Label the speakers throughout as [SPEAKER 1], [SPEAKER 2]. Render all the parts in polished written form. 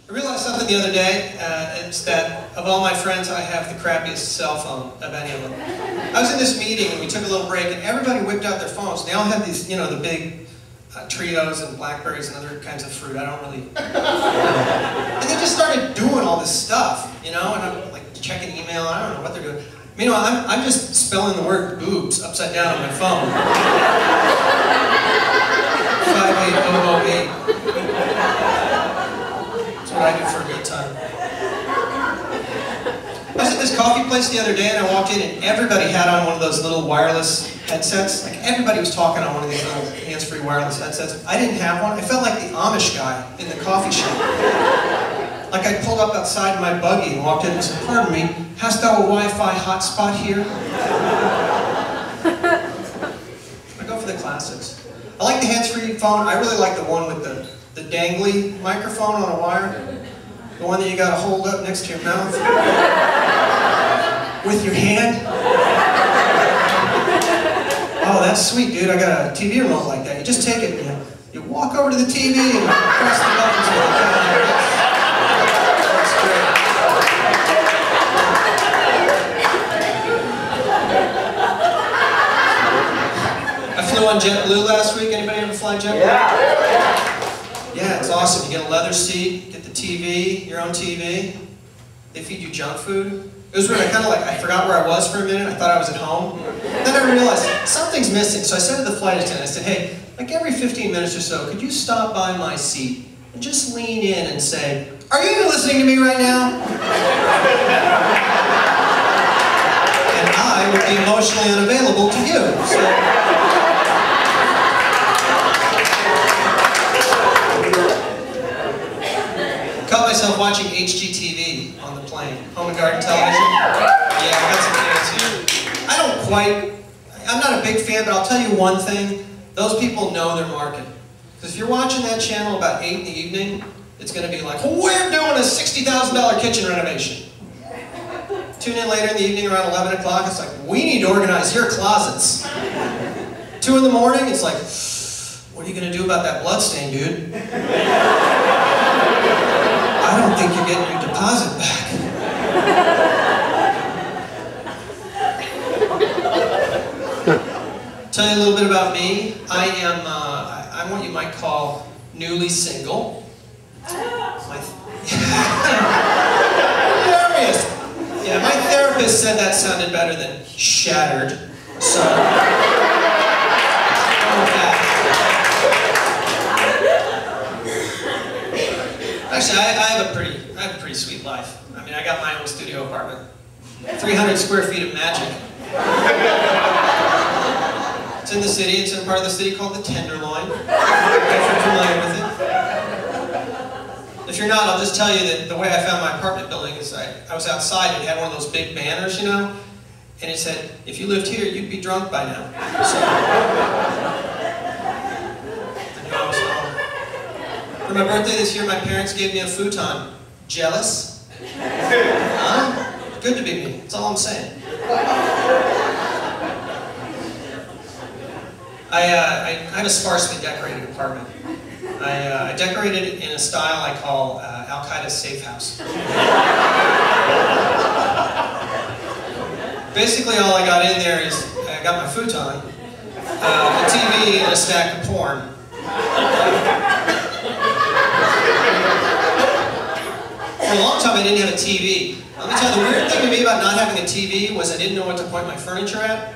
[SPEAKER 1] I realized something the other day. It's that of all my friends, I have the crappiest cell phone of any of them. I was in this meeting and we took a little break and everybody whipped out their phones. And they all had these, you know, the big Trios and Blackberries and other kinds of fruit. I don't really... And they just started doing all this stuff, you know, and I'm like checking email. I don't know what they're doing. Meanwhile, I'm just spelling the word boobs upside down on my phone. 58008. That's what I do for a good time. I was at this coffee place the other day and I walked in and everybody had on one of those little wireless headsets. Like everybody was talking on one of these little hands-free wireless headsets. I didn't have one. I felt like the Amish guy in the coffee shop. Like I pulled up outside my buggy and walked in and said, "Pardon me, hast thou a Wi-Fi hotspot here?" I go for the classics. I like the hands-free phone. I really like the one with the dangly microphone on a wire. The one that you gotta hold up next to your mouth. With your hand. Oh, that's sweet, dude. I got a TV remote like that. You just take it and you walk over to the TV and press the buttons with it. That's great. I flew on JetBlue last week. Anybody ever fly JetBlue? Yeah, it's awesome. You get a leather seat, get the TV, your own TV. They feed you junk food. It was weird. I forgot where I was for a minute. I thought I was at home. Then I realized something's missing. So I said to the flight attendant, I said, "Hey, like every 15 minutes or so, could you stop by my seat and just lean in and say, 'Are you even listening to me right now?'" And I would be emotionally unavailable to you. So. Caught myself watching HGTV on the plane. Home and Garden Television. Yeah, I got some fans here. I'm not a big fan, but I'll tell you one thing. Those people know their market. Because if you're watching that channel about 8 in the evening, it's going to be like, "We're doing a $60,000 kitchen renovation." Tune in later in the evening around 11 o'clock, it's like, "We need to organize your closets." 2 in the morning, it's like, "What are you going to do about that blood stain, dude?" "I don't think you're getting your deposit back." Tell you a little bit about me. I'm what you might call newly single. Hilarious. Yeah, my therapist said that sounded better than shattered. So. Actually, I have a pretty sweet life. I mean, I got my own studio apartment. 300 square feet of magic. It's in the city. It's in a part of the city called the Tenderloin. If you're familiar with it. If you're not, I'll just tell you that the way I found my apartment building is I was outside and it had one of those big banners, you know, and it said, "If you lived here, you'd be drunk by now." So, for my birthday this year, my parents gave me a futon. Jealous? Huh? Good to be me. That's all I'm saying. I have a sparsely decorated apartment. I decorated it in a style I call Al-Qaeda's safe house. Basically, all I got in there is I got my futon, a TV, and a stack of porn. For a long time, I didn't have a TV. Let me tell you, the weird thing to me about not having a TV was I didn't know what to point my furniture at.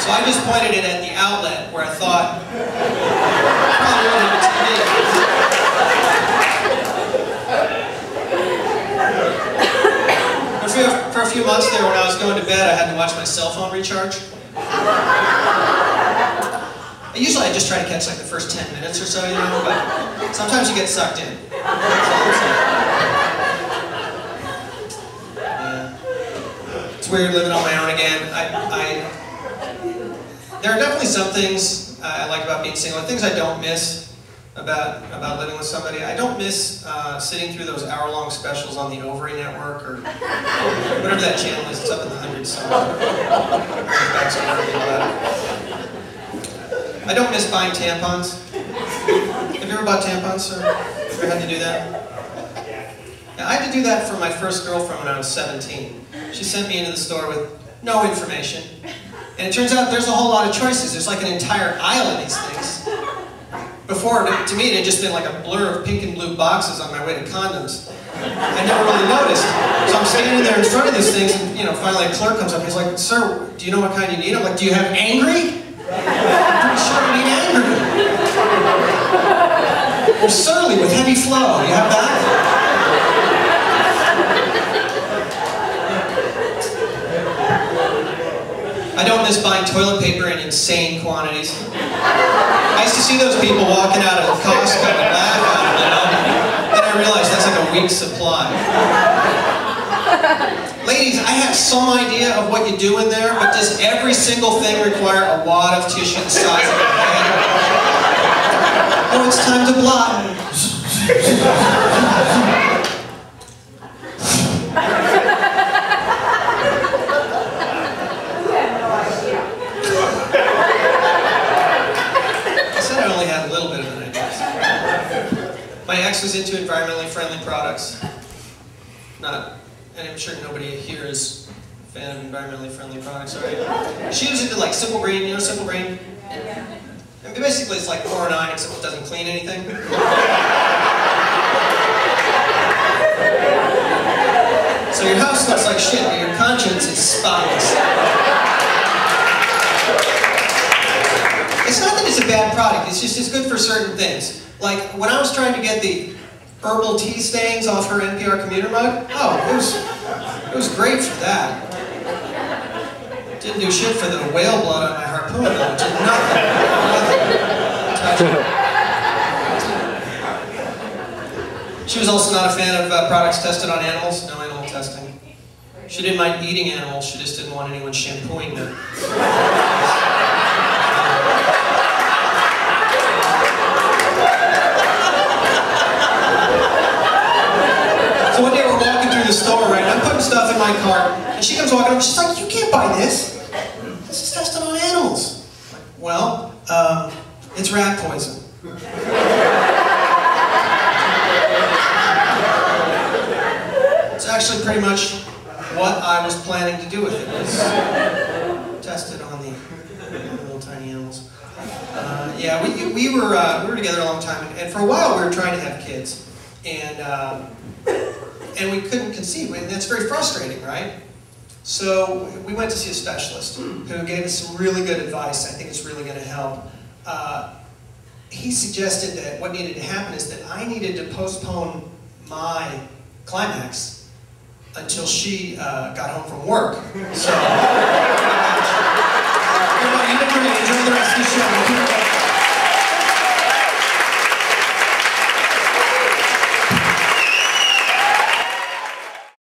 [SPEAKER 1] So I just pointed it at the outlet where I thought, probably wouldn't have a TV. For a few months there, when I was going to bed, I had to watch my cell phone recharge. Usually I just try to catch like the first 10 minutes or so, you know, but sometimes you get sucked in. Yeah. It's weird living on my own again. There are definitely some things I like about being single, and things I don't miss about living with somebody. I don't miss sitting through those hour-long specials on the Ovary Network or whatever that channel is. It's up in the hundreds somewhere. I don't miss buying tampons. Have you ever bought tampons, sir? Ever had to do that? Yeah, I had to do that for my first girlfriend when I was 17. She sent me into the store with no information. And it turns out there's a whole lot of choices. There's like an entire aisle of these things. Before, to me, it had just been like a blur of pink and blue boxes on my way to condoms. I never really noticed. So I'm standing there in front of these things, and finally a clerk comes up. He's like, "Sir, do you know what kind you need?" I'm like, "Do you have angry?" I'm pretty sure I need angry. Or surly with heavy flow. You have that? I don't miss buying toilet paper in insane quantities. I used to see those people walking out of Costco and laugh at them, Then I realized that's like a week's supply. Ladies, I have some idea of what you do in there, but does every single thing require a wad of tissue the size of your head? Oh, it's time to blot. My ex was into environmentally friendly products. And I'm sure nobody here is a fan of environmentally friendly products, right? She was into like Simple Green, you know Simple Green? And basically it's like chlorine except it doesn't clean anything. So your house looks like shit, but your conscience is spotless. It's not that it's a bad product, it's just it's good for certain things. Like, when I was trying to get the herbal tea stains off her NPR commuter mug, oh, it was great for that. Didn't do shit for the whale blood on my harpoon, though. It did nothing. She was also not a fan of products tested on animals, no animal testing. She didn't mind eating animals, she just didn't want anyone shampooing them. So one day we're walking through the store, right, and I'm putting stuff in my cart, and she comes walking up, she's like, "You can't buy this. This is tested on animals." I'm like, "Well, it's rat poison." It's actually pretty much what I was planning to do with it. It was tested on the little tiny animals. Yeah, we were together a long time, and for a while we were trying to have kids, and we couldn't conceive, and that's very frustrating, right? So we went to see a specialist who gave us some really good advice. I think it's really going to help. He suggested that what needed to happen is that I needed to postpone my climax until she got home from work. So